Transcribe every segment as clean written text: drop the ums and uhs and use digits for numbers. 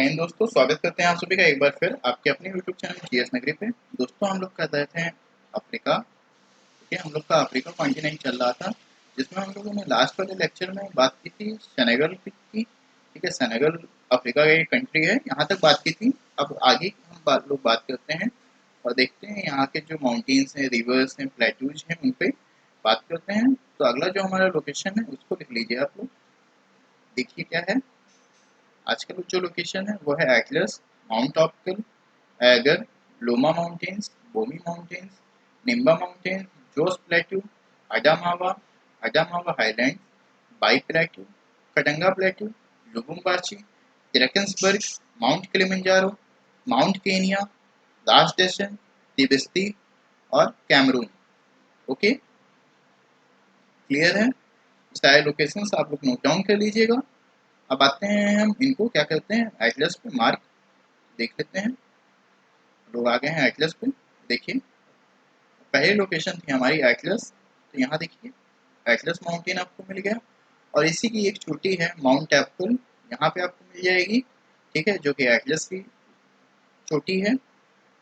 जय हिंद दोस्तों, स्वागत करते हैं आप सभी का एक बार फिर आपके अपने यूट्यूब चैनल जीएस नगरी पे। दोस्तों, हम लोग कर रहे थे अफ्रीका। ठीक है, हम लोग का अफ्रीका कॉन्टिनेंट चल रहा था, जिसमें हम लोगों ने लास्ट वाले लेक्चर में बात की थी सेनेगल की। ठीक है, सेनेगल अफ्रीका का एक कंट्री है, यहाँ तक बात की थी। अब आगे हम लोग बात करते हैं और देखते हैं यहाँ के जो माउंटेन्स हैं, रिवर्स हैं, प्लेट्यूज हैं, उन पे बात करते हैं। तो अगला जो हमारा लोकेशन है उसको लिख लीजिए आप लोग। देखिए क्या है आज का जो लोकेशन है, वो है एटलस, माउंट ऑप्किल, एगर, लोमा माउंटेन्स, बोमी mountains, Nimba mountains, Jos plateau, Adamawa, Adamawa highland, Bie plateau, Katanga plateau, Lubumbashi, Drakensberg, mount Kilimanjaro, mount Kenya, last डेशन, तिबिस्ती और कैमरून। ओके, क्लियर है? सारे लोकेशंस आप लोग नोट डाउन कर लीजिएगा। अब आते हैं हम इनको क्या करते हैं, एटलस पे मार्क देख लेते हैं। लोग आ गए हैं एटलस पे। देखिए, पहली लोकेशन थी हमारी एटलस, तो यहाँ देखिए एटलस माउंटेन आपको मिल गया और इसी की एक चोटी है माउंट एप्पल, यहाँ पे आपको मिल जाएगी। ठीक है, जो कि एटलस की चोटी है।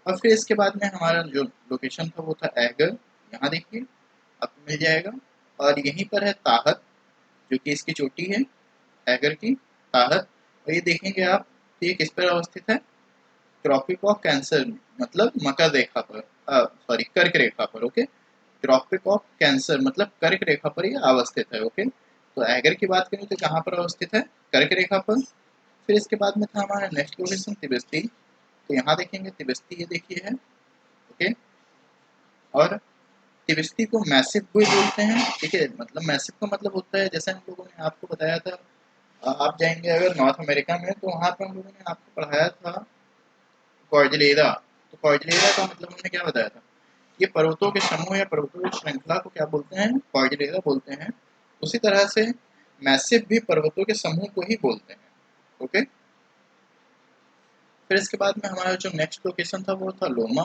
और फिर इसके बाद में हमारा जो लोकेशन था वो था एगर, यहाँ देखिए आपको मिल जाएगा। और यहीं पर है ताहत, जो कि इसकी चोटी है एगर की, ताहत। और ये देखेंगे आप, तो ये किस पर अवस्थित है? ट्रॉपिक ऑफ कैंसर में, मतलब मकर रेखा पर, सॉरी कर्क रेखा पर। ओके, ट्रॉपिक ऑफ कैंसर मतलब कर्क रेखा पर ये अवस्थित है। ओके, तो एगर की बात करें तो कहाँ पर अवस्थित है? कर्क रेखा पर। फिर इसके बाद में था हमारा नेक्स्ट लोकेशन तिब्बती, तो यहाँ देखेंगे तिब्बती, ये देखिए है। ओके, और तिब्बती को मैसिव भी बोलते हैं। ठीक है, मतलब मैसिव का मतलब होता है, जैसे हम लोगों ने आपको बताया था, आप जाएंगे अगर नॉर्थ अमेरिका में, तो वहाँ पर हम लोगों ने आपको पढ़ाया था कॉर्डिलेरा। तो कॉर्डिलेरा का मतलब हमने क्या बताया था? ये पर्वतों के समूह या पर्वतों की श्रृंखला को क्या बोलते हैं? कॉर्डिलेरा बोलते हैं। उसी तरह से मैसिव भी पर्वतों के समूह को ही बोलते हैं। ओके, फिर इसके बाद में हमारा जो नेक्स्ट लोकेशन था वो था लोमा।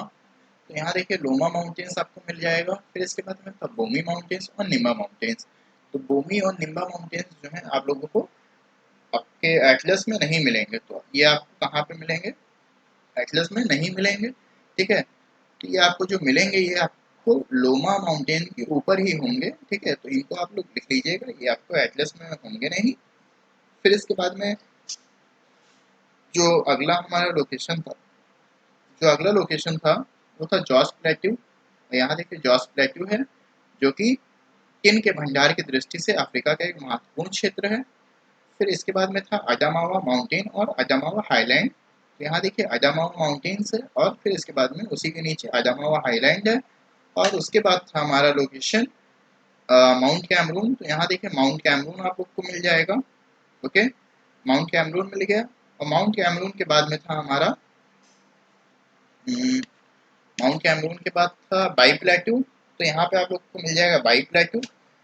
तो यहाँ देखिए लोमा माउंटेन्स आपको मिल जाएगा। फिर इसके बाद में था बोमी माउंटेन्स और निम्बा माउंटेन्स। तो बोमी और निम्बा माउंटेन्स जो है आप लोगों को आपके एटलस में नहीं मिलेंगे, तो ये आपको कहाँ पे मिलेंगे? एटलस में नहीं मिलेंगे। ठीक है, तो ये आपको जो मिलेंगे ये आपको लोमा माउंटेन के ऊपर ही होंगे। ठीक है, तो इनको आप लोग लिख लीजिएगा, ये आपको एटलस में होंगे नहीं। फिर इसके बाद में जो अगला हमारा लोकेशन था, जो अगला लोकेशन था वो था जॉस प्लेट्यू। यहाँ देखिए जॉस प्लेट्यू है, जो कि टिन के भंडार की दृष्टि से अफ्रीका का एक महत्वपूर्ण क्षेत्र है। फिर इसके बाद में था अडामावा माउंटेन और अडामावा हाईलैंड। तो यहाँ देखिए अडामावा माउंटेन्स है और फिर इसके बाद में उसी के नीचे अडामावा हाईलैंड है। और उसके बाद था हमारा लोकेशन माउंट कैमरून। तो यहाँ देखिए माउंट कैमरून आप लोग को मिल जाएगा। ओके, माउंट कैमरून मिल गया। और माउंट कैमरून के बाद में था हमारा माउंट कैमरून के बाद था बाई प्लेट्यू। तो यहाँ पे आप लोग को मिल जाएगा बाई प्लेट्यू।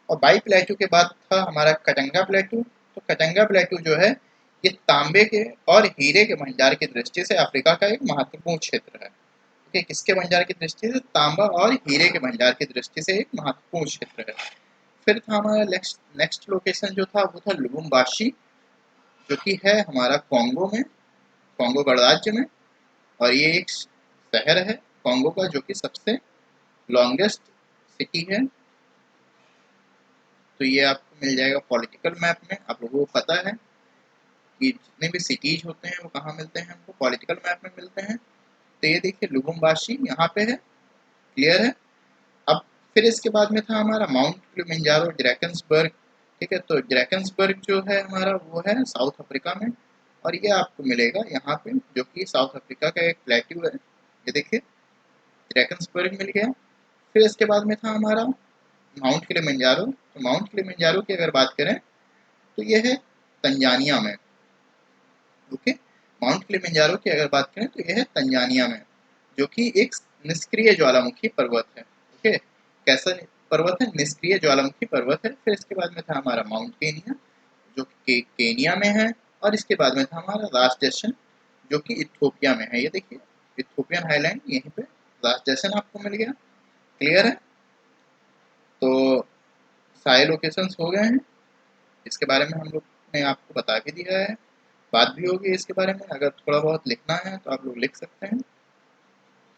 और बाई प्लेट्यू के बाद था हमारा कटंगा प्लेट्यू। तो कटंगा प्लेट्यू जो है ये तांबे के और हीरे के भंडार की दृष्टि से अफ्रीका का एक महत्वपूर्ण क्षेत्र है। ठीक, किसके भंडार की दृष्टि से? तांबा और हीरे के भंडार की दृष्टि से एक महत्वपूर्ण क्षेत्र है। फिर था हमारा नेक्स्ट नेक्स्ट लोकेशन जो था वो था लुबुम्बाशी, जो कि है हमारा कॉन्गो में, कॉन्गो गणराज्य में। और ये एक शहर है कॉन्गो का, जो कि सबसे लॉन्गेस्ट सिटी है। तो ये आपको मिल जाएगा पॉलिटिकल मैप में। आप लोगों को पता है कि जितने भी सिटीज होते हैं वो कहाँ मिलते हैं? हमको पॉलिटिकल मैप में मिलते हैं। तो ये देखिए लुबुम्बाशी यहाँ पे है। क्लियर है? अब फिर इसके बाद में था हमारा माउंट किलिमंजारो, ड्रैकन्सबर्ग। ठीक है, तो ड्रैकन्सबर्ग जो है हमारा वो है साउथ अफ्रीका में। और ये आपको मिलेगा यहाँ पे, जो कि साउथ अफ्रीका का एक प्लेट्यू है। ये देखिए ड्रैकन्सबर्ग मिल गया। फिर इसके बाद में था हमारा माउंट किलिमंजारो। तो माउंट किलिमंजारो की अगर बात करें तो ये है तंजानिया में। ओके, माउंट किलिमंजारो की अगर बात करें तो यह है तंजानिया में, जो कि एक निष्क्रिय ज्वालामुखी पर्वत है। ओके, कैसा पर्वत है? निष्क्रिय ज्वालामुखी पर्वत है। फिर इसके बाद में था हमारा माउंट केनिया, जो कि केनिया में है। और इसके बाद में था हमारा लास्ट स्टेशन, जो कि इथियोपिया में है। ये देखिए इथियोपियन हाईलैंड, यहीं पे लास्ट स्टेशन आपको मिल गया। क्लियर है? तो सारे लोकेशंस हो गए हैं, इसके बारे में हम लोग ने आपको बता भी दिया है। बात भी होगी इसके बारे में। अगर थोड़ा बहुत लिखना है तो आप लोग लिख सकते हैं।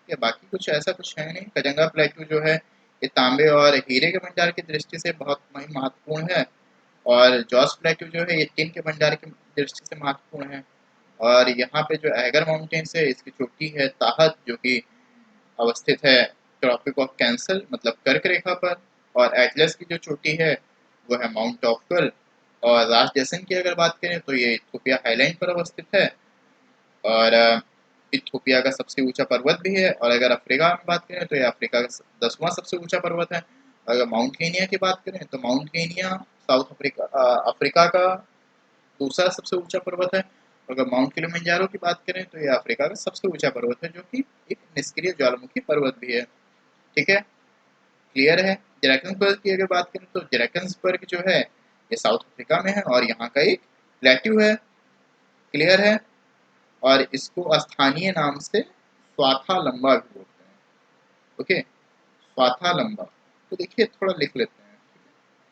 या बाकी कुछ ऐसा कुछ है नहीं। कजंगा प्लेटू जो है ये तांबे और हीरे के भंडार की दृष्टि से बहुत महत्वपूर्ण है। और जॉस प्लेटू जो है ये टिन के भंडार की दृष्टि से महत्वपूर्ण है। और यहाँ पे जो एगर माउंटेन्स है इसकी चोटी है ताहत, जो कि अवस्थित है ट्रॉपिक ऑफ कैंसर मतलब कर्क रेखा पर। और एटलस की जो चोटी है वो है माउंट टॉपकल। और रास जैसन की अगर बात करें तो ये इथोपिया हाईलैंड पर अवस्थित है। और इथोपिया का सबसे ऊंचा पर्वत भी है। और अगर अफ्रीका में बात करें तो ये अफ्रीका का 10वां सबसे ऊंचा पर्वत है। अगर माउंट केनिया की बात करें तो mount Kenya south Africa Africa का दूसरा सबसे ऊंचा पर्वत है। और अगर माउंट किलिमंजारो की बात करें तो ये अफ्रीका का सबसे ऊंचा पर्वत है, जो कि एक निष्क्रिय ज्वालामुखी पर्वत भी है। ठीक है, क्लियर है। ड्रैकन्सबर्ग की अगर बात करें तो ड्रैकन्सबर्ग जो है ये साउथ अफ्रीका में है और यहाँ का एक प्लेट्यू है। क्लियर है। और इसको स्थानीय नाम से स्वाथा लंबा भी बोलते हैं। ओके, स्वाथा लंबा। तो देखिए थोड़ा लिख लेते हैं,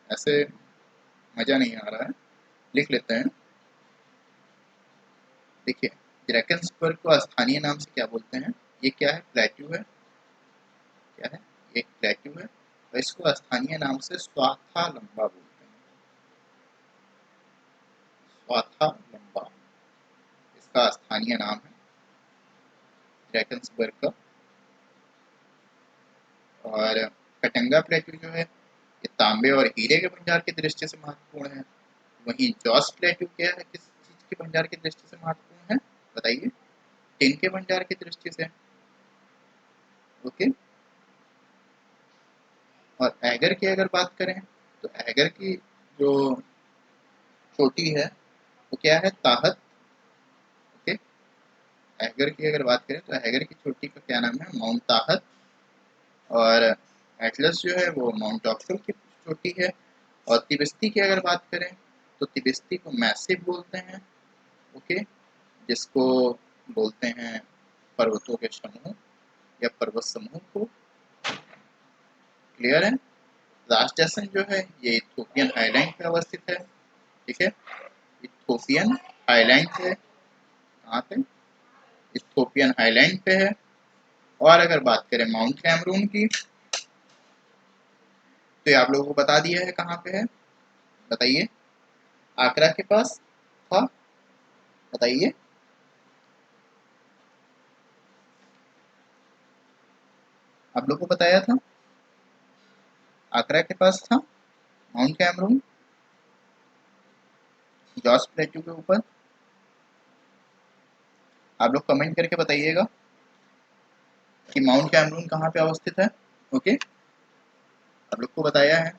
ऐसे मजा नहीं आ रहा है, लिख लेते हैं। देखिए ड्रैकन्सबर्ग को स्थानीय नाम से क्या बोलते हैं, ये क्या है, प्लेट्यू है। क्या है, एक प्लेट्यू है और इसको स्थानीय नाम से स्वाथा लंबा बोलते हैं। स्वाथा लंबा इसका स्थानीय नाम है ड्रैकन्सबर्ग का। और कटंगा प्लेट्यू जो है ये तांबे और हीरे के भंडार की दृष्टि से महत्वपूर्ण है। वहीं जॉस प्लेट्यू क्या है, किस चीज के भंडार की दृष्टि से महत्वपूर्ण है, बताइए। टिन के भंडार की दृष्टि से। ओके। और एगर की अगर बात करें तो एगर की जो चोटी है वो क्या है, ताहत। ओके, एगर की अगर बात करें तो एगर की चोटी का क्या नाम है, माउंट ताहत। और एटलस जो है वो माउंट टॉपकल की चोटी है। और तिबिस्ती की अगर बात करें तो तिबिस्ती को मैसिव बोलते हैं। ओके, जिसको बोलते हैं पर्वतों के समूह या पर्वत समूह को। क्लियर है। लास्ट जैसन जो है ये इथोपियन हाईलैंड पे अवस्थित है। ठीक है, इथोपियन हाईलैंड पे, कहाँ पे, इथोपियन हाईलैंड पे है। और अगर बात करें माउंट कैमरून की तो ये आप लोगों को बता दिया है कहाँ पे है, बताइए। आगरा के पास था, बताइए। आप लोग को बताया था, आगरा के पास था माउंट कैमरून, जॉर्ज प्लेट्यू के ऊपर। आप लोग कमेंट करके बताइएगा कि माउंट कैमरून कहाँ पे अवस्थित है। ओके, आप लोग को बताया है,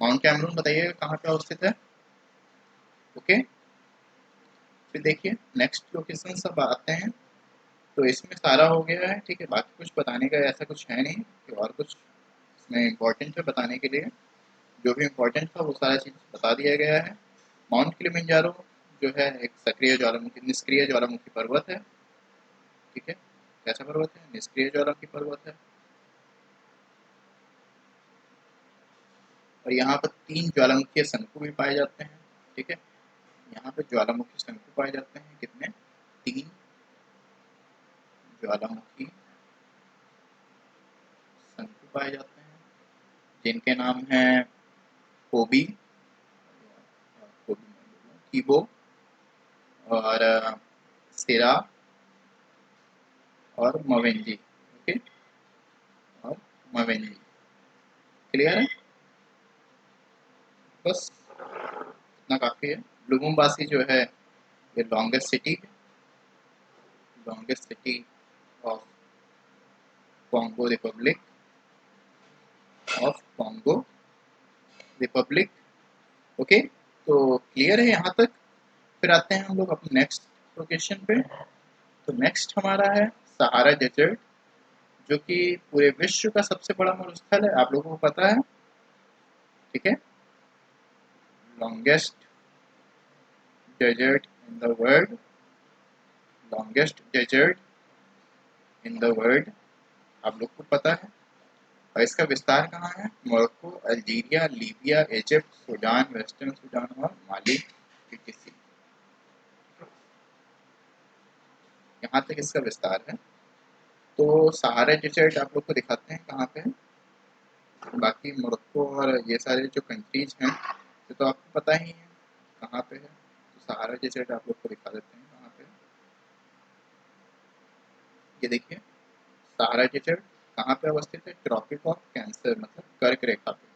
माउंट कैमरून बताइएगा कहाँ पे अवस्थित है। ओके, फिर देखिए नेक्स्ट लोकेशन सब आते हैं। तो इसमें सारा हो गया है, ठीक है। बाकी कुछ बताने का ऐसा कुछ है नहीं कि और कुछ इसमें इम्पोर्टेंट है बताने के लिए। जो भी इम्पोर्टेंट था वो सारा चीज़ बता दिया गया है। माउंट किलिमंजारो जो है एक सक्रिय ज्वालामुखी निष्क्रिय ज्वालामुखी पर्वत है। ठीक है, कैसा पर्वत है, निष्क्रिय ज्वालामुखी पर्वत है। और यहाँ पर 3 ज्वालामुखीय शंकु भी पाए जाते हैं। ठीक है, यहाँ पे ज्वालामुखी शंकु पाए जाते हैं, कितने, 3 ज्वालामुखी शंकु पाए जाते हैं, जिनके नाम हैं कोबी, कीबो और सिरा और मवेंजी। ओके, और मवेंजी। क्लियर है, बस इतना काफ़ी है। लुमुम्बासी जो है ये लॉन्गेस्ट सिटी है, longest city of Congo Republic, of Congo Republic. Okay, तो क्लियर है यहाँ तक। फिर आते हैं हम लोग अपने नेक्स्ट लोकेशन पे। तो नेक्स्ट हमारा है सहारा डेजर्ट, जो कि पूरे विश्व का सबसे बड़ा मरुस्थल है, आप लोगों को पता है। ठीक है, longest desert in the world, longest desert in the world, आप लोग को पता है। और इसका विस्तार कहाँ है, Morocco, Algeria, Libya, Egypt, Sudan, western Sudan और माली, etc। यहाँ तक इसका विस्तार है। तो सहारा डेजर्ट आप लोग को दिखाते हैं कहाँ पे है। बाकी मोरक्को और ये सारे जो कंट्रीज हैं ये तो आपको पता ही है कहाँ पे है। तो सहारा डेजर्ट आप लोग को दिखा देते हैं कहाँ पे है। ये देखिए सहारा डेजर्ट कहाँ पे अवस्थित है, ट्रॉपिक ऑफ कैंसर मतलब कर्क रेखा पे,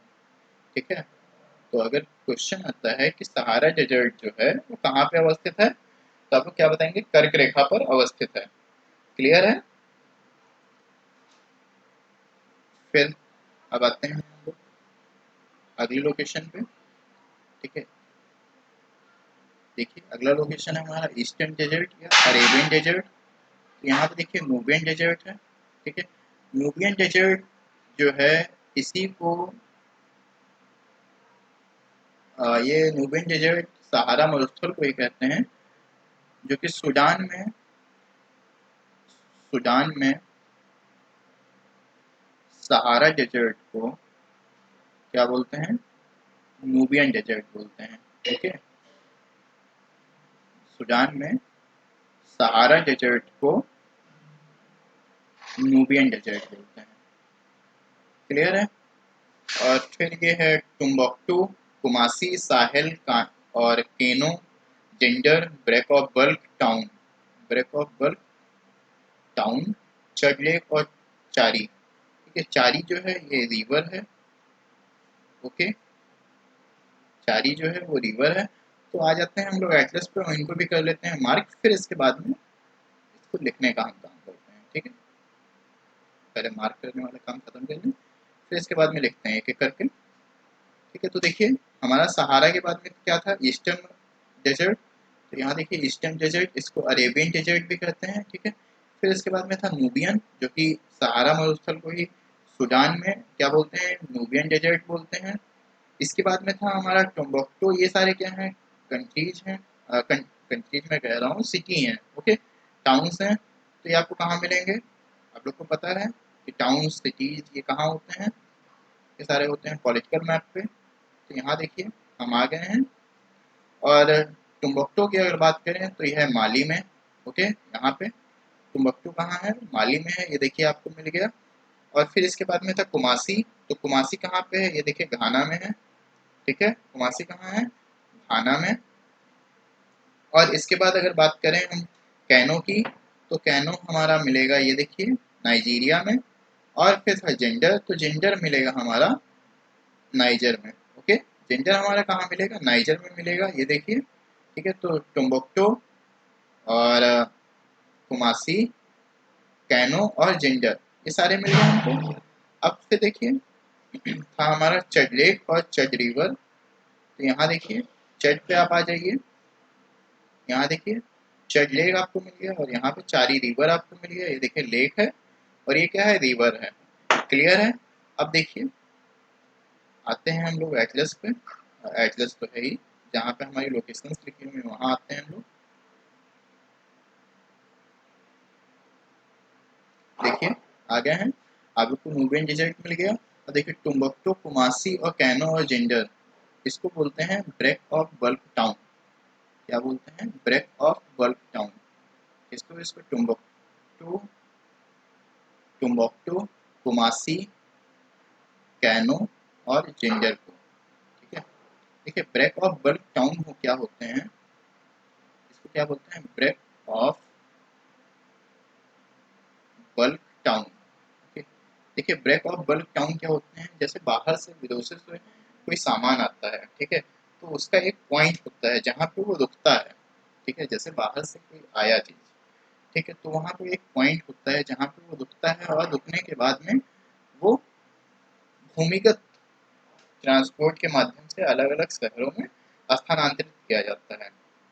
ठीक है। तो अगर क्वेश्चन आता है कि सहारा डेजर्ट जो है वो कहाँ पे अवस्थित है, तो आप लोग क्या बताएंगे, कर्क रेखा पर अवस्थित है। क्लियर है। फिर अब आते हैं हम लोग अगली लोकेशन पे, ठीक है। देखिए अगला लोकेशन है हमारा ईस्टर्न डेजर्ट या अरेबियन डेजर्ट। तो यहाँ पे देखिए नूबियन डेजर्ट है, ठीक है। नूबियन डेजर्ट जो है इसी को ये नूबियन डेजर्ट सहारा मरुस्थल को ही कहते हैं, जो कि सूडान में सहारा डेजर्ट को क्या बोलते हैं, नूबियन डेजर्ट बोलते हैं, ठीक है। सूडान में सहारा डेजर्ट को नूबियन डेजर्ट बोलते हैं। क्लियर है। और फिर ये है टुम्बक्टू, कुमासी, साहेल का और Kano, Zinder, break of bulk town, Chad lake और चारी, ठीक है। चारी जो है ये रिवर है, ओके। चारी जो है वो रिवर है। तो आ जाते हैं हम लोग एटलस पे और इनको भी कर लेते हैं मार्क, फिर इसके बाद में इसको लिखने का हम काम करते हैं, ठीक है। पहले मार्क करने वाला काम खत्म कर लें, फिर इसके बाद में लिखते हैं एक एक करके, ठीक है। तो देखिए हमारा सहारा के बाद में क्या था, ईस्टर्न डेजर्ट। तो यहाँ देखिए ईस्टर्न डेजर्ट, इसको अरेबियन डेजर्ट भी कहते हैं, ठीक है। फिर इसके बाद में था नूबियन, जो कि सहारा मरुस्थल को ही सूडान में क्या बोलते हैं, नूबियन डेजर्ट बोलते हैं। इसके बाद में था हमारा टोम्बक्टू। ये सारे क्या हैं, कंट्रीज हैं, कंट्रीज में कह रहा हूँ, सिटी हैं, ओके, टाउन्स हैं। तो ये आपको कहाँ मिलेंगे, आप लोग को पता है कि टाउन सिटीज ये कहाँ होते हैं, ये सारे होते हैं पॉलिटिकल मैप पे। तो यहाँ देखिए हम आ गए हैं। और टुम्बक्टू की अगर बात करें तो यह है माली में, ओके। यहाँ पे टुम्बक्टू कहाँ है, माली में है, ये देखिए आपको मिल गया। और फिर इसके बाद में था कुमासी। तो कुमासी कहाँ पे है, ये देखिए घाना में है, ठीक है। कुमासी कहाँ है, घाना में। और इसके बाद अगर बात करें हम कैनो की, तो कैनो हमारा मिलेगा ये देखिए नाइजीरिया में। और फिर था जिंजर, तो जिंजर मिलेगा हमारा नाइजर में, ओके। जिंजर हमारा कहाँ मिलेगा, नाइजर में मिलेगा, ये देखिए, ठीक है। तो टुम्बक्टू और कुमासी, कैनो और जिंजर, ये सारे मिल गए हमको। अब फिर देखिए था हमारा चड लेक और चड रिवर। तो यहाँ देखिए चड पे आप आ जाइए, यहाँ देखिए चड लेक आपको मिल गया और यहाँ पे चारी रिवर आपको मिल गया। ये देखिए लेक है और ये क्या है, रिवर है। क्लियर है। अब देखिए आते हैं हम लोग एटलस पे। एटलस तो है ही, जहाँ पे हमारी लोकेशंस लिखी हुई है वहाँ आते हैं हम लोग। देखिए आ गए हैं, आपको नूबियन डेजर्ट मिल गया। और देखिए टुम्बक्टू, कुमासी और कैनो और जिंजर, इसको बोलते हैं ब्रेक ऑफ बल्क टाउन। क्या बोलते हैं, ब्रेक ऑफ बल्क टाउन। इसको इसको टुम्बक्टू, कुमासी, कैनो और जिंजर को, ठीक है। देखिए ब्रेक ऑफ बल्क टाउन हो क्या होते हैं, इसको क्या बोलते हैं, ब्रेक ऑफ बल्क टाउन, ठीक है। देखिए ब्रेक ऑफ बल्क टाउन क्या होते हैं, जैसे बाहर से विदेशों से कोई सामान आता है, ठीक है। तो उसका एक पॉइंट होता है जहाँ पे वो रुकता है, ठीक है। जैसे बाहर से कोई आया चीज, ठीक है, तो वहाँ पे एक पॉइंट होता है जहाँ पे वो रुकता है और रुकने के बाद में वो भूमिगत ट्रांसपोर्ट के माध्यम से अलग अलग शहरों में स्थानांतरित किया जाता है,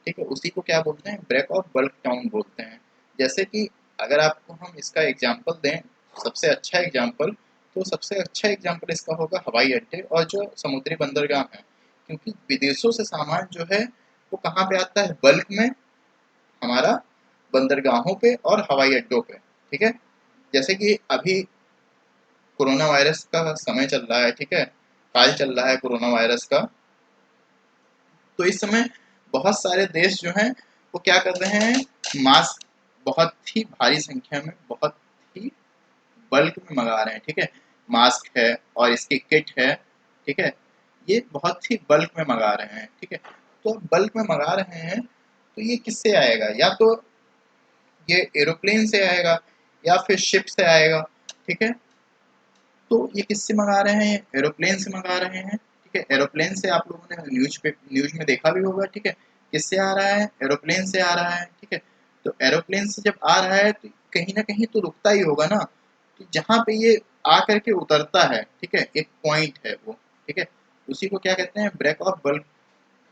ठीक है। उसी को क्या बोलते हैं, ब्रेक ऑफ बल्क टाउन बोलते हैं। जैसे कि अगर आपको हम इसका एग्जाम्पल दें, सबसे अच्छा एग्जाम्पल, तो सबसे अच्छा एग्जाम्पल इसका होगा हवाई अड्डे और जो समुद्री बंदरगाह है। क्योंकि विदेशों से सामान जो है वो कहाँ पे आता है, बल्क में, हमारा बंदरगाहों पे और हवाई अड्डों पे, ठीक है। जैसे कि अभी कोरोना वायरस का समय चल रहा है, ठीक है, काल चल रहा है कोरोना वायरस का। तो इस समय बहुत सारे देश जो हैं वो क्या कर रहे हैं, मास्क बहुत ही भारी संख्या में, बहुत ही बल्क में मंगा रहे हैं, ठीक है। मास्क है और इसकी किट है, ठीक है, ये बहुत ही बल्क में मंगा रहे हैं, ठीक है। तो बल्क में मंगा रहे हैं तो ये किससे आएगा? या तो ये एरोप्लेन से आएगा या फिर शिप से आएगा, ठीक है। तो ये किससे मंगा रहे हैं? एरोप्लेन से मंगा रहे हैं, ठीक है। एरोप्लेन से आप लोगों ने न्यूज में देखा भी होगा, ठीक है। किससे आ रहा है? एरोप्लेन से आ रहा है, ठीक है। तो एरोप्लेन से जब आ रहा है तो कहीं ना कहीं तो रुकता ही होगा ना। तो जहाँ पे ये आ करके उतरता है, ठीक है, एक पॉइंट है वो, ठीक है, उसी को क्या कहते हैं? ब्रेक ऑफ बल्क,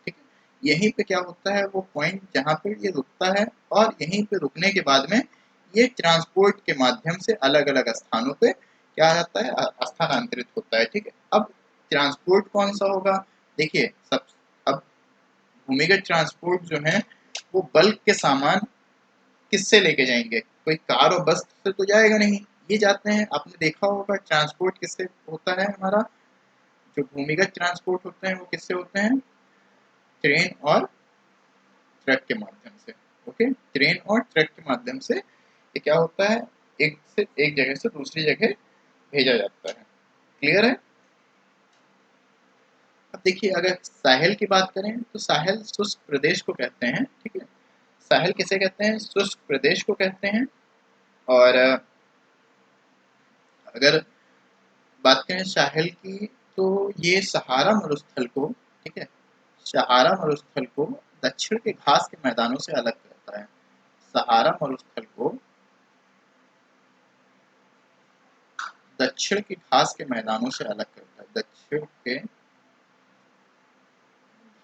ठीक है। यहीं पे क्या होता है? वो पॉइंट जहाँ पे ये रुकता है, और यहीं पे रुकने के बाद में ये ट्रांसपोर्ट के माध्यम से अलग अलग स्थानों पे क्या जाता है? स्थानांतरित होता है, ठीक है। अब ट्रांसपोर्ट कौन सा होगा? देखिए, सब अब भूमिगत ट्रांसपोर्ट जो है वो बल्क के सामान किससे लेके जाएंगे? कोई कार और बस से तो जाएगा नहीं, ये जाते हैं, आपने देखा होगा ट्रांसपोर्ट किससे होता है हमारा? जो भूमिगत ट्रांसपोर्ट होते हैं वो किससे होते हैं? ट्रेन और ट्रक के माध्यम से, ओके। ट्रेन और ट्रक के माध्यम से ये क्या होता है? एक जगह से दूसरी जगह भेजा जाता है। क्लियर है? अब देखिए, अगर साहेल की बात करें तो साहेल शुष्क प्रदेश को कहते हैं, ठीक है। साहेल किसे कहते हैं? शुष्क प्रदेश को कहते हैं। और अगर बात करें साहेल की, तो ये सहारा मरुस्थल को, ठीक है, सहारा मरुस्थल को दक्षिण के घास के मैदानों से अलग करता है। सहारा मरुस्थल को दक्षिण के घास के मैदानों से अलग करता है। दक्षिण के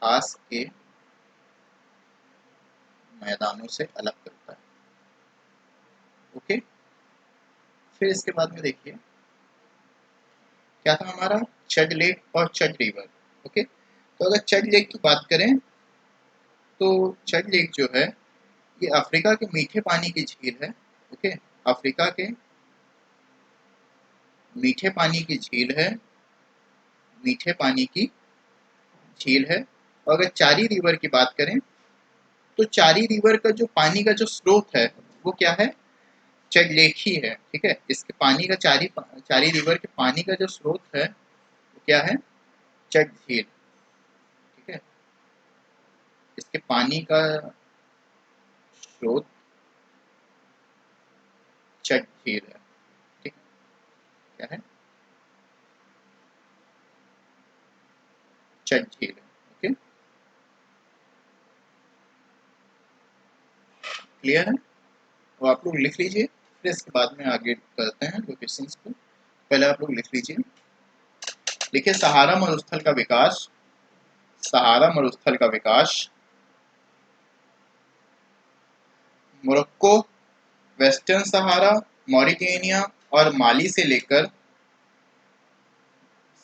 घास के मैदानों से अलग करता है, ओके। फिर इसके बाद में देखिए क्या था हमारा? चड लेक और चड रिवर, ओके। तो अगर चड लेक की बात करें तो चड लेक जो है ये अफ्रीका के मीठे पानी की झील है, ओके। अफ्रीका के मीठे पानी की झील है, मीठे पानी की झील है। और अगर चारी रिवर की बात करें तो चारी रिवर का जो पानी का जो स्रोत है वो क्या है? चड लेक ही है, ठीक है। इसके पानी का चारी रिवर के पानी का जो स्रोत है वो क्या है? चड झील, ठीक है। इसके पानी का स्रोत चड झील है, ठीक है। क्या है? चड झील है, ओके। क्लियर है? तो आप लोग लिख लीजिए, फिर इसके बाद में आगे करते हैं लोकेशंस को। पहले आप लोग लिख लीजिए। देखिए, सहारा मरुस्थल का विकास, सहारा मरुस्थल का विकास मोरक्को, वेस्टर्न सहारा, मॉरिटेनिया और माली से लेकर,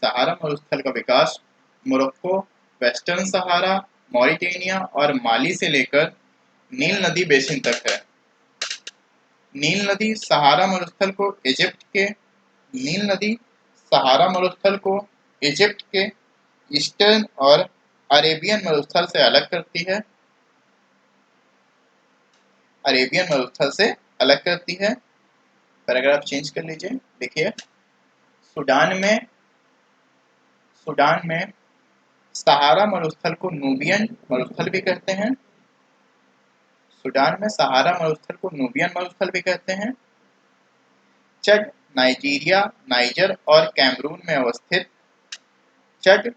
सहारा मरुस्थल का विकास मोरक्को, वेस्टर्न सहारा, मॉरिटेनिया और माली से लेकर नील नदी बेसिन तक है। नील नदी सहारा मरुस्थल को इजिप्ट के नील नदी सहारा मरुस्थल को इजिप्ट के ईस्टर्न और अरेबियन मरुस्थल से अलग करती है। अरेबियन मरुस्थल से अलग करती है। पैराग्राफ चेंज कर लीजिए। देखिए, सूडान में सूडान में सहारा मरुस्थल को नूबियन मरुस्थल भी कहते हैं। सूडान में सहारा मरुस्थल को नूबियन मरुस्थल भी कहते हैं। चड नाइजीरिया, नाइजर और कैमरून में अवस्थित चड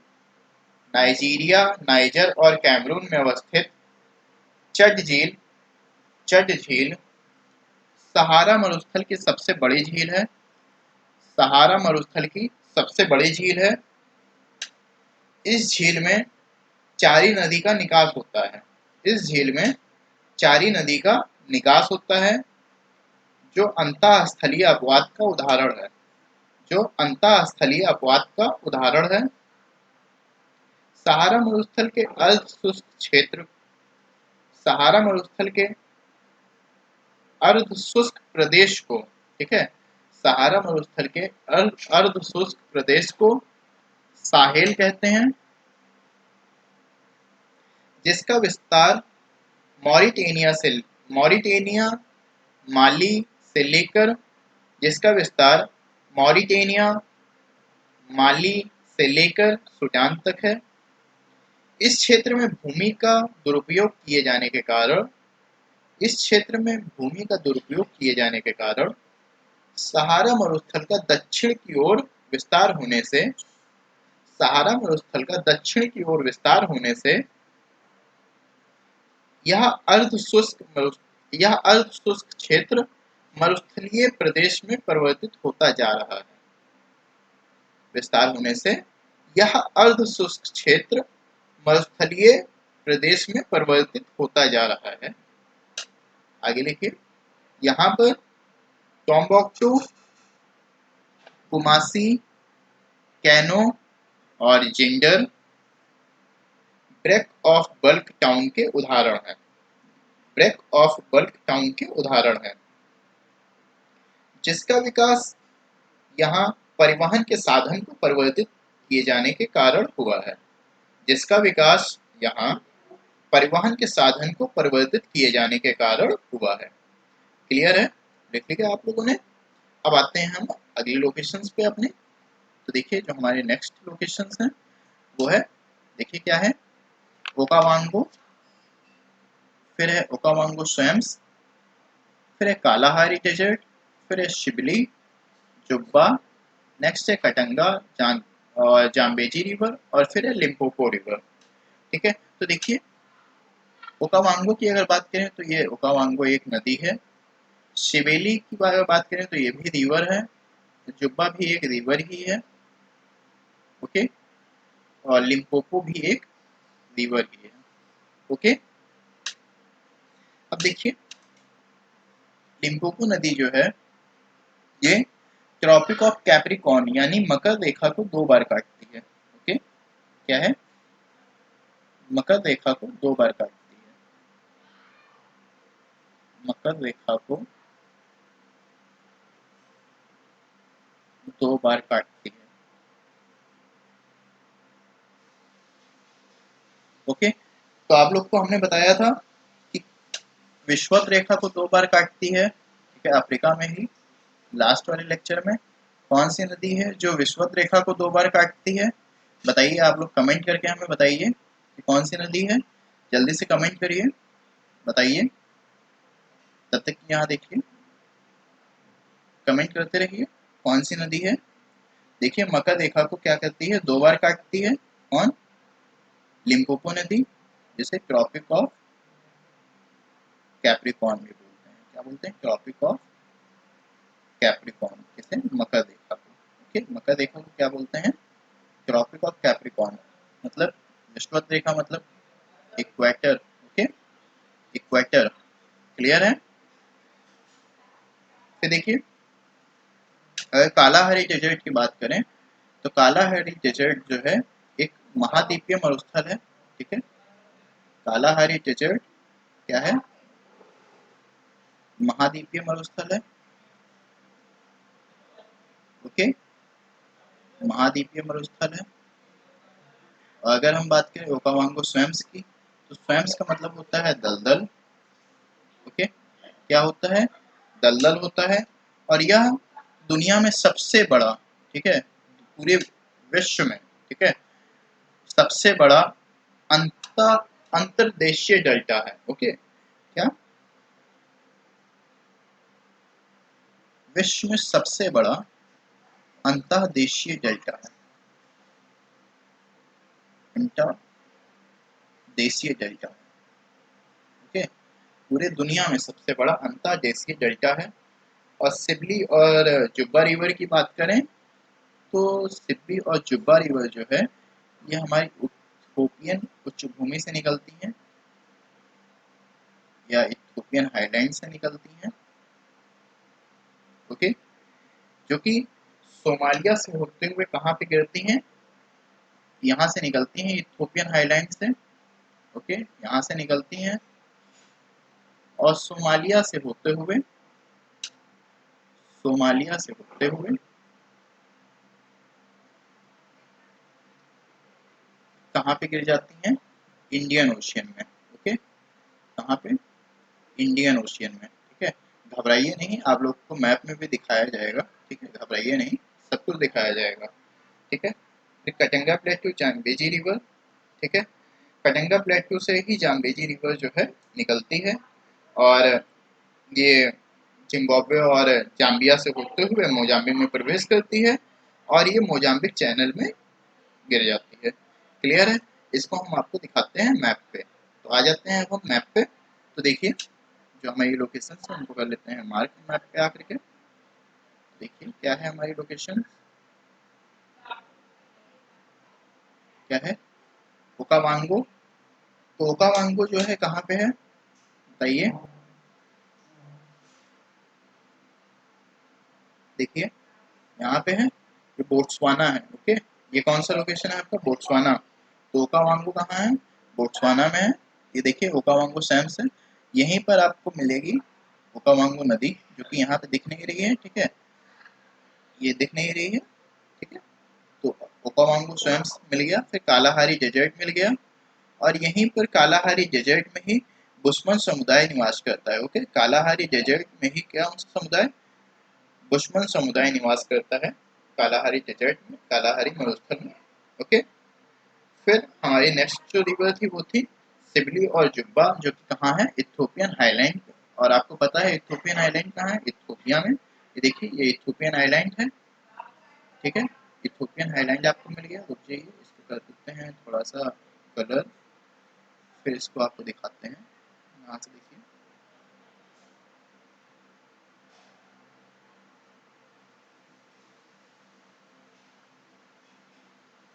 नाइजीरिया, नाइजर और कैमरून में अवस्थित चड झील चड झील सहारा मरुस्थल की सबसे बड़ी झील है। सहारा मरुस्थल की सबसे बड़ी झील है। इस झील में चारी नदी का निकास होता है। इस झील में चारी नदी का निकास होता है, जो अंतःस्थलीय अपवाद का उदाहरण है। जो अंतःस्थलीय अपवाद का उदाहरण है। सहारा मरुस्थल के अर्ध शुष्क क्षेत्र सहारा मरुस्थल के अर्ध शुष्क प्रदेश को, ठीक है, सहारा मरुस्थल के अर्ध शुष्क प्रदेश को साहेल कहते हैं, जिसका विस्तार मॉरिटेनिया माली से लेकर, जिसका विस्तार मॉरिटेनिया, माली से लेकर सूडान तक है। इस क्षेत्र में भूमि का दुरुपयोग किए जाने के कारण इस क्षेत्र में भूमि का दुरुपयोग किए जाने के कारण सहारा मरुस्थल का दक्षिण की ओर विस्तार होने से सहारा मरुस्थल का दक्षिण की ओर विस्तार होने से यह यह अर्ध शुष्क क्षेत्र मरुस्थलीय प्रदेश में परिवर्तित होता जा रहा है। विस्तार होने से यह अर्ध शुष्क क्षेत्र मरुस्थलीय प्रदेश में परिवर्तित होता जा रहा है। आगे लिखिए, यहाँ पर टोम्बोक्टू, कुमासी, कैनो और Zinder break of bulk town के उदाहरण हैं। ब्रेक ऑफ बल्क टाउन के उदाहरण हैं, जिसका विकास यहाँ परिवहन के साधन को परिवर्तित किए जाने के कारण हुआ है। जिसका विकास यहाँ परिवहन के साधन को परिवर्तित किए जाने के कारण हुआ है। क्लियर है? लिख लिया आप लोगों ने। अब आते हैं हम अगले लोकेशंस पे अपने। तो देखिए, जो हमारे नेक्स्ट लोकेशंस हैं वो है, देखिए क्या है, ओकावांगो, फिर है ओकावांगो स्वयम्स, फिर है कालाहारी डेजर्ट, फिर है शिबली, जुब्बा, नेक्स्ट है कटंगा, और जाम्बेजी रिवर, और फिर है लिम्पोपो रिवर। ठीक है, तो देखिए ओकावांगो की अगर बात करें तो ये ओकावांगो एक नदी है। शिबेली की अगर बात करें तो ये भी रिवर है। जुब्बा भी एक रिवर ही है। ओके, और लिम्पोपो भी एक रिवर ही है। ओके, अब देखिए लिम्पोपो नदी जो है ये ट्रॉपिक ऑफ कैप्रिकॉर्न यानी मकर रेखा को 2 बार काटती है। ओके, क्या है, मकर रेखा को 2 बार काटती है। मकर रेखा को 2 बार काटती है। ओके, तो आप लोग को हमने बताया था कि विषुवत रेखा को 2 बार काटती है, ठीक है, अफ्रीका में ही। लास्ट वाले लेक्चर में कौन सी नदी है जो विषुवत रेखा को 2 बार काटती है? बताइए, आप लोग कमेंट करके हमें बताइए कि कौन सी नदी है। जल्दी से कमेंट करिए, बताइए। तब तक यहाँ देखिए, कमेंट करते रहिए, कौन सी नदी है। देखिए मकर रेखा को क्या करती है, 2 बार काटती है। कौन? लिम्पोपो नदी, जिसे ट्रॉपिक ऑफ कैप्रिकॉर्न भी बोलते हैं। क्या बोलते हैं? ट्रॉपिक ऑफ कैप्रिकॉर्न, किसे? मकर रेखा को। ओके, मकर रेखा को क्या बोलते हैं? Tropic of Capricorn. मतलब विषुवत रेखा मतलब इक्वेटर। Okay, equator. क्लियर है? फिर देखिए, अगर कालाहारी डेजर्ट की बात करें तो कालाहारी डेजर्ट जो है एक महाद्वीपीय मरुस्थल है। ठीक है, कालाहारी डेजर्ट क्या है? महाद्वीपीय मरुस्थल है। ओके, महाद्वीपीय मरुस्थल है। और अगर हम बात करें ओकावांगो स्वयम्स की, तो स्वयम्स का मतलब होता है दलदल। ओके, क्या होता है? दलदल होता है। और यह दुनिया में सबसे बड़ा, ठीक है, पूरे विश्व में, ठीक है, सबसे बड़ा अंतर्देशीय डेल्टा है। ओके, क्या? विश्व में सबसे बड़ा अंतर्देशीय डेल्टा है। अंतर्देशीय डेल्टा। ओके, पूरे दुनिया में सबसे बड़ा अंतर्देशीय डेल्टा है। और सिबली और जुब्बा रिवर की बात करें तो सिब्बी और जुब्बा रिवर जो है ये हमारी इथोपियन उच्च भूमि से निकलती हैं या इथोपियन हाईलैंड से निकलती हैं। ओके, जो कि सोमालिया से होते हुए कहाँ पे गिरती हैं? यहाँ से निकलती हैं इथोपियन हाईलैंड से। ओके, यहाँ से निकलती हैं और सोमालिया से होते हुए कहाँ पे गिर जाती हैं? इंडियन ओशियन में। ओके, कहाँ पे? इंडियन ओशियन में। ठीक है, घबराइए नहीं, आप लोग को मैप में भी दिखाया जाएगा, ठीक है, घबराइए नहीं, सब कुछ दिखाया जाएगा, ठीक है। फिर कटंगा प्लेटू जाम्बेजी रिवर, ठीक है, कटंगा प्लेटू से ही जाम्बेजी रिवर जो है निकलती है और ये जिम्बाब्वे और जाम्बिया से होते हुए मोजाम्बिक में प्रवेश करती है और ये मोजाम्बिक चैनल में गिर जाती है। क्लियर है? इसको हम आपको दिखाते हैं मैप पे। तो आ जाते हैं अब हम मैप पे। तो देखिए जो हमारी लोकेशन है उनको कर लेते हैं मार्क मैप पे आकर के। देखिए क्या है हमारी लोकेशन, क्या है, ओकावांगो। तो ओकावांगो जो है कहाँ पे है बताइए। देखिए यहाँ पे है, ये बोट्सवाना है, ओके। ये कौन सा लोकेशन है आपका, बोट्सवाना। तो ओकावांगो कहाँ है, बोट्सवाना में है। ये देखिए ओकावांगो सैम्स है, यहीं पर आपको मिलेगी ओकावांगो नदी, जो कि यहाँ पे दिख नहीं रही है, ठीक है, ये दिख नहीं रही है, ठीक है। तो ओकावांगो स्वयंस मिल गया, फिर कालाहारी डेजर्ट मिल गया और यहीं पर कालाहारी डेजर्ट में ही बुशमन समुदाय निवास करता है, ओके। कालाहारी डेजर्ट में ही क्या समुदाय, बुशमन समुदाय निवास करता है कालाहारी डेजर्ट में, कालाहारी मरुस्थल में, ओके। फिर हमारी नेक्स्ट जो रिवर थी वो थी सिबली और जुब्बा, जो कि कहाँ है, इथोपियन आइलैंड। और आपको पता है इथोपियन आइलैंड कहाँ है, इथोपिया में। ये देखिए ये इथोपियन आइलैंड है, ठीक है। इथोपियन आइलैंड आपको मिल गया, रुक जाइए इसको कर देते हैं थोड़ा सा कलर, फिर इसको आपको दिखाते हैं। यहाँ से देखिए,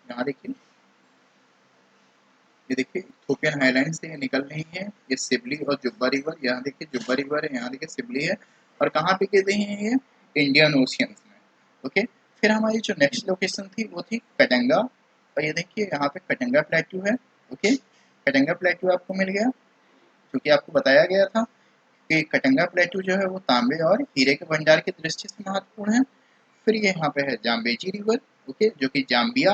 यहाँ देखिए, ये देखिए इथोपियन हाईलैंड से ये निकल रही है, ये सिबली और जुब्बा रिवर, यहाँ देखिए जुब्बा रिवर है, यहाँ देखिए सिबली है, और कहाँ पे गिर रही है ये, इंडियन ओशियन में, ओके। फिर हमारी जो नेक्स्ट लोकेशन थी वो थी कटंगा, और ये देखिए यहाँ पे कटंगा प्लेट्यू है, ओके। कटंगा प्लेट्यू आपको मिल गया, क्योंकि आपको बताया गया था कि कटंगा प्लेट्यू जो है वो तांबे और हीरे के भंडार की दृष्टि से महत्वपूर्ण है। फिर ये यहाँ पे है जाम्बेजी रिवर, ओके, जो कि जाम्बिया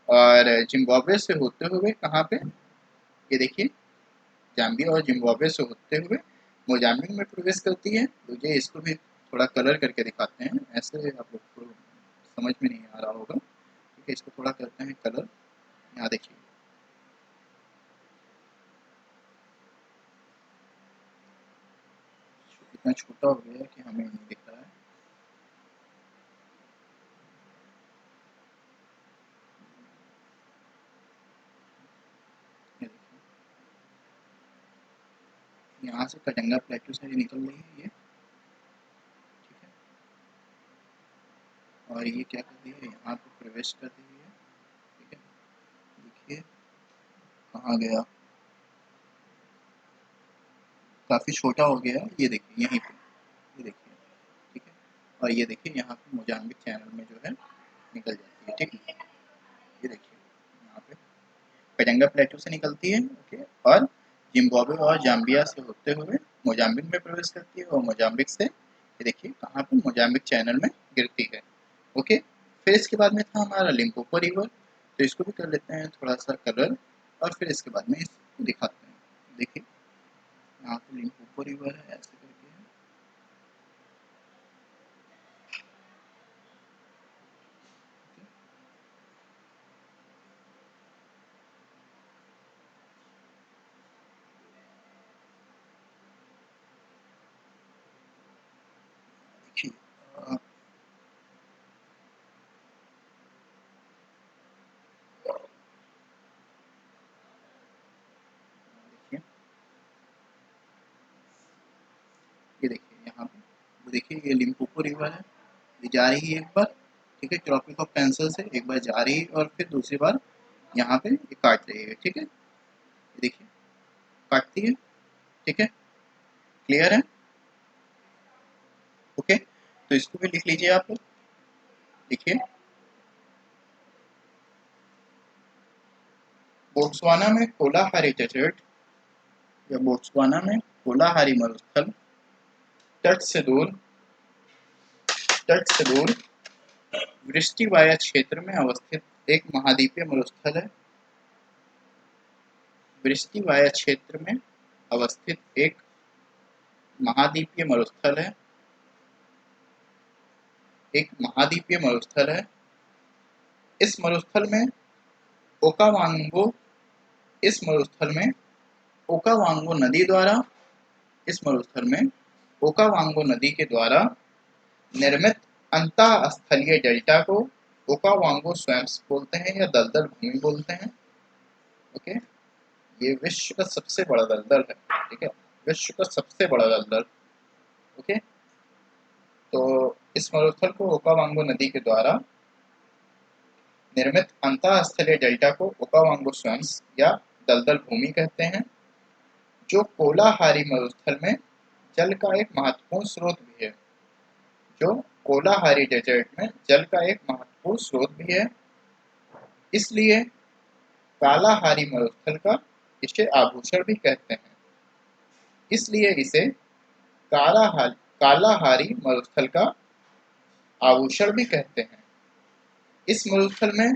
और जिम्बाब्वे से होते हुए कहाँ पे, ये देखिए जाम्बिया और जिम्बाब्वे से होते हुए मोजाम्बिक में प्रवेश करती है। तो ये इसको भी थोड़ा कलर करके दिखाते हैं, ऐसे आप लोग को समझ में नहीं आ रहा होगा, ठीक है। इसको थोड़ा करते हैं कलर, यहाँ देखिए, इतना छोटा हो गया है कि हमें नहीं दिख रहा है, ये देखिए यहाँ से कटंगा प्लेटू से निकल रही है ये, ठीक है। और ये क्या कर रही है, यहाँ पे प्रवेश कर रही है, ठीक है। देखिए कहाँ गया, काफ़ी छोटा हो गया है, ये देखिए यहीं पे, ये देखिए, ठीक है। और ये देखिए यहाँ पे मोजाम्बिक चैनल में जो है निकल जाती है, ठीक है। ये देखिए यहाँ पे पेरेंगा प्लेटू से निकलती है, ओके, और जिम्बाब्वे और जाम्बिया से होते हुए मोजाम्बिक में प्रवेश करती है और मोजाम्बिक से ये देखिए कहाँ पे मोजाम्बिक चैनल में गिरती है, ओके। फिर इसके बाद में था हमारा लिम्पोपो रिवर, तो इसको भी कर लेते हैं थोड़ा सा कलर और फिर इसके बाद में इसको दिखाते हैं। देखिए यहाँ पे लिम्पोपो रिवर है, ऐसे करके है, देखिए देखिए, ये देखिए यहाँ पे, वो देखिए ये लिम्पोपो रिवर है, ये जा रही है एक बार, ठीक है, ट्रॉपिक ऑफ कैंसर से एक बार जा रही है और फिर दूसरी बार यहाँ पे ये काट रही है, ठीक है। ये देखिए काटती है, ठीक है, क्लियर है, ओके। तो इसको भी लिख लीजिए आप, देखिए बोट्सवाना में कोलाहारी डेजर्ट या बोट्सवाना में कोलाहारी मरुस्थल तट से दूर, तट से दूर वृष्टिवाया क्षेत्र में अवस्थित एक महाद्वीपीय मरुस्थल है। वृष्टिवाया क्षेत्र में अवस्थित एक महाद्वीपीय मरुस्थल है, एक महाद्वीपीय मरुस्थल है। इस मरुस्थल में ओकावांगो इस मरुस्थल में ओकावांगो नदी द्वारा इस मरुस्थल में ओकावांगो नदी के द्वारा निर्मित अंतःस्थलीय डेल्टा को ओकावांगो स्वैम्प्स बोलते हैं या दलदल भूमि बोलते हैं। ओके, ये विश्व का सबसे बड़ा दलदल है। ठीक है, विश्व का सबसे बड़ा दलदल। ओके, तो इस मरुस्थल को ओकावांगो नदी के द्वारा निर्मित अंतःस्थलीय डेल्टा को ओकावांगो स्वैम्प्स या दलदल भूमि कहते हैं, जो कोलाहारी मरुस्थल में जल का एक महत्वपूर्ण स्रोत भी है। जो कोलाहारी डेजर्ट में जल का एक महत्वपूर्ण स्रोत भी है, इसलिए कालाहारी मरुस्थल का इसे आभूषण भी कहते हैं। इसलिए इसे कालाहारी मरुस्थल का आभूषण भी कहते हैं। इस मरुस्थल में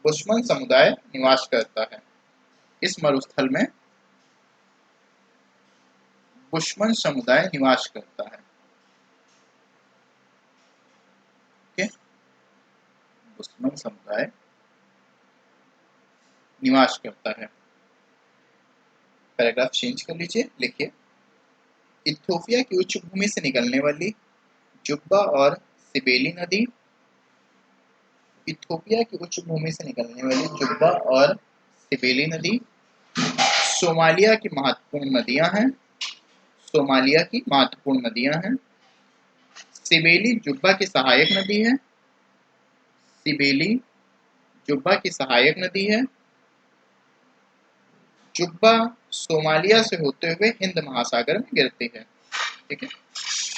बुशमन समुदाय निवास करता है। इस मरुस्थल में बुशमन समुदाय निवास करता है। ओके, बुशमन समुदाय निवास करता है। पैराग्राफ चेंज कर लीजिए, लिखिए इथियोपिया की उच्च भूमि से निकलने वाली जुब्बा और सिबेली नदी इथियोपिया की उच्च भूमि से निकलने वाली जुब्बा और सिबेली नदी सोमालिया की महत्वपूर्ण नदियां हैं। सोमालिया की महत्वपूर्ण नदियां हैं। सिबेली जुब्बा की सहायक नदी है। सिबेली जुब्बा की सहायक नदी है। जुब्बा सोमालिया से होते हुए हिंद महासागर में गिरती है। ठीक है,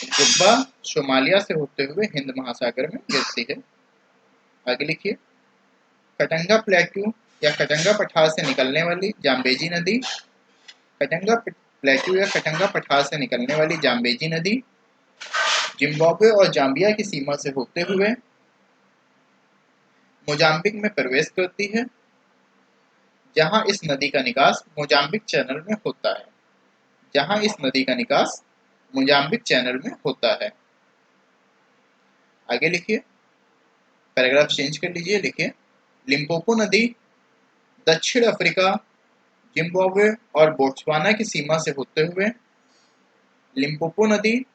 जुब्बा सोमालिया से होते हुए हिंद महासागर में गिरती है। आगे लिखिए कटंगा प्लेट्यू या कटंगा पठार से निकलने वाली जाम्बेजी नदी कटंगा प्लेट्यू या कटंगा पठार से निकलने वाली जाम्बेजी नदी जिम्बाब्वे और जाम्बिया की सीमा से होते हुए मोजाम्बिक में प्रवेश करती है, जहां इस नदी का निकास मोजाम्बिक चैनल में होता है। जहां इस नदी का निकास मोजाम्बिक चैनल में होता है। आगे लिखिए, पैराग्राफ चेंज कर लीजिए, लिखिए लिम्पोपो नदी दक्षिण अफ्रीका, जिम्बाब्वे और बोत्सवाना की सीमा से होते हुए लिम्पोपो नदी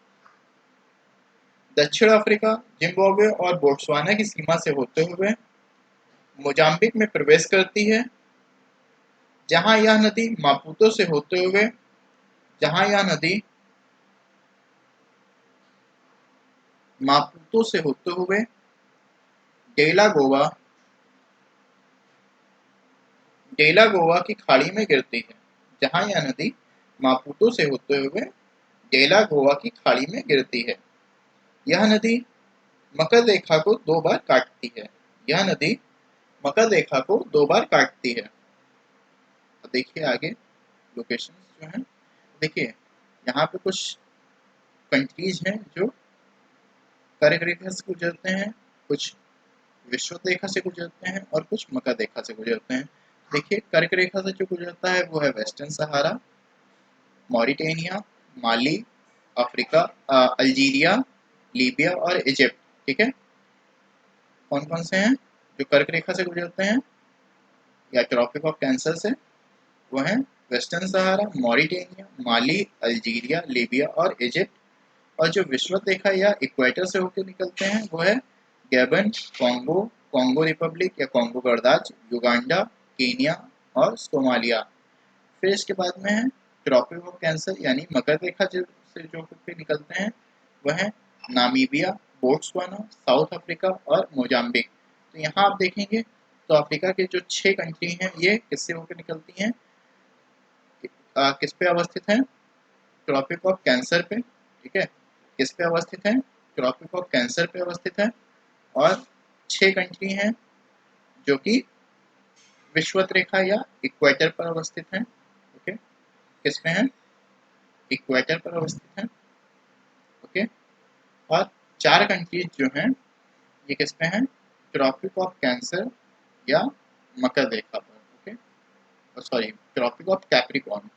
दक्षिण अफ्रीका, जिम्बाब्वे और बोत्सवाना की सीमा से होते हुए मोजाम्बिक में प्रवेश करती है, जहां यह नदी मापुतो से होते हुए जहां यह नदी मापुतो से होते हुए डेला गोवा की खाड़ी में गिरती है। जहां यह नदी मापुतो से होते हुए डेला गोवा की खाड़ी में गिरती है। यह नदी मकर रेखा को 2 बार काटती है। यह नदी मकर रेखा को 2 बार काटती है। तो देखिए आगे लोकेशन जो है, देखिए यहाँ पे कुछ कंट्रीज हैं जो कर्क रेखा से गुजरते हैं, कुछ विषुवत रेखा से गुजरते हैं और कुछ मकर रेखा से गुजरते हैं। देखिए कर्क रेखा से जो गुजरता है वो है वेस्टर्न सहारा, मॉरिटेनिया, माली, अफ्रीका, अल्जीरिया, लीबिया और इजिप्ट। ठीक है, कौन कौन से हैं जो कर्क रेखा से गुजरते हैं या ट्रॉपिक ऑफ कैंसर से? वो हैं वेस्टर्न सहारा, मॉरिटेनिया, माली, अल्जीरिया, लीबिया और इजिप्ट। और जो विषुवत रेखा या इक्वेटर से होकर निकलते हैं वो है गैबन, कॉन्गो, कॉन्गो रिपब्लिक या कॉन्गो गणराज्य, युगांडा, केनिया और सोमालिया। फिर इसके बाद में है ट्रॉपिक ऑफ कैंसर यानी मकर रेखा से जो होकर निकलते हैं वह है नामीबिया, बोट्सवाना, साउथ अफ्रीका और मोजाम्बिक। तो यहाँ आप देखेंगे तो अफ्रीका के जो 6 कंट्री हैं ये किससे होकर निकलती हैं, किस पे अवस्थित हैं? ट्रॉपिक ऑफ कैंसर पे। ठीक है, किस पे अवस्थित है? ट्रॉपिक ऑफ कैंसर पे अवस्थित है। और 6 कंट्री हैं जो कि विषुवत रेखा या इक्वेटर पर अवस्थित हैं। ओके, किस पे हैं? इक्वेटर पर अवस्थित हैं। ओके, और 4 कंट्रीज जो हैं ये किस पे हैं? ट्रॉपिक ऑफ कैंसर या मकर रेखा पर। Okay, sorry, tropic of Capricorn,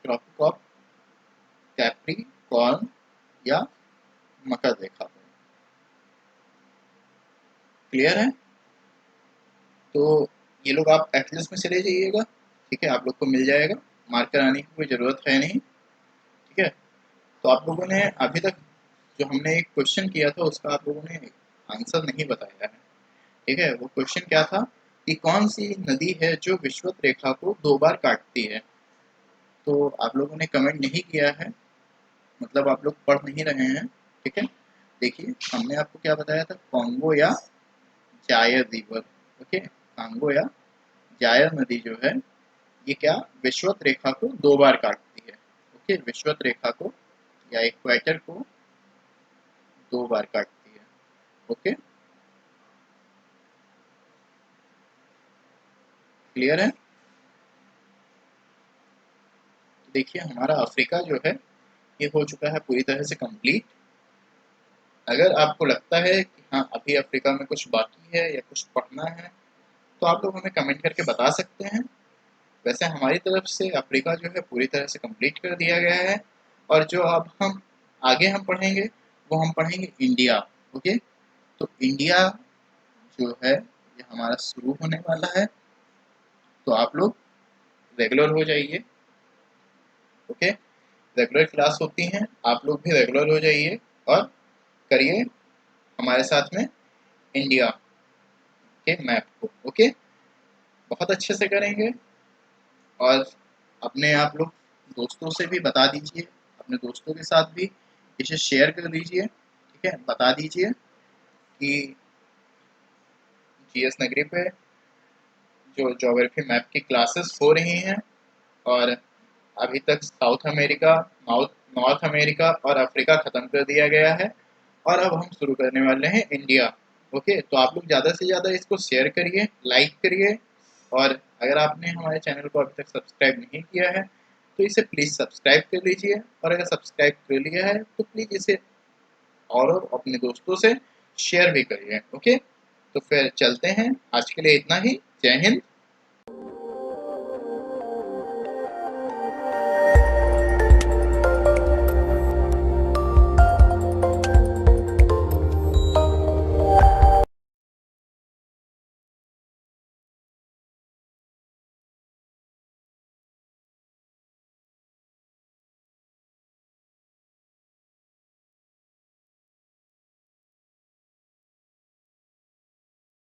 tropic of Capricorn कौन या मकर रेखा पर। क्लियर है? तो ये लोग आप एटलस में चले जाइएगा, ठीक है, आप लोग को मिल जाएगा, मार्क कराने की कोई ज़रूरत है नहीं, ठीक है। तो आप लोगों ने अभी तक जो हमने एक क्वेश्चन किया था उसका आप लोगों ने आंसर नहीं बताया है, ठीक है। वो क्वेश्चन क्या था कि कौन सी नदी है जो विषुवत रेखा को 2 बार काटती है। तो आप लोगों ने कमेंट नहीं किया है, मतलब आप लोग पढ़ नहीं रहे हैं, ठीक है। देखिए हमने आपको क्या बताया था, कॉन्गो या जायर रिवर, ओके। कांगो या जायर नदी जो है ये क्या विषुवत रेखा को 2 बार काटती है, ओके। विषुवत रेखा को या इक्वेटर को 2 बार काटती है, ओके। क्लियर है? देखिए हमारा अफ्रीका जो है ये हो चुका है पूरी तरह से कंप्लीट। अगर आपको लगता है कि हाँ अभी अफ्रीका में कुछ बाकी है या कुछ पढ़ना है तो आप लोग हमें कमेंट करके बता सकते हैं। वैसे हमारी तरफ से अफ्रीका जो है पूरी तरह से कंप्लीट कर दिया गया है, और जो अब हम आगे हम पढ़ेंगे वो हम पढ़ेंगे इंडिया, ओके। तो इंडिया जो है ये हमारा शुरू होने वाला है, तो आप लोग रेगुलर हो जाइए, ओके। रेगुलर क्लास होती हैं, आप लोग भी रेगुलर हो जाइए और करिए हमारे साथ में इंडिया के मैप को, ओके। बहुत अच्छे से करेंगे, और अपने आप लोग दोस्तों से भी बता दीजिए, अपने दोस्तों के साथ भी इसे शेयर कर दीजिए, ठीक है। बता दीजिए कि जीएस नगरी पे जो ज्योग्राफी मैप की क्लासेस हो रही हैं, और अभी तक साउथ अमेरिका, नॉर्थ अमेरिका और अफ्रीका ख़त्म कर दिया गया है, और अब हम शुरू करने वाले हैं इंडिया, ओके। तो आप लोग ज़्यादा से ज़्यादा इसको शेयर करिए, लाइक करिए, और अगर आपने हमारे चैनल को अभी तक सब्सक्राइब नहीं किया है तो इसे प्लीज़ सब्सक्राइब कर लीजिए, और अगर सब्सक्राइब कर लिया है तो प्लीज़ इसे और अपने दोस्तों से शेयर भी करिए, ओके। तो फिर चलते हैं, आज के लिए इतना ही। जय हिंद,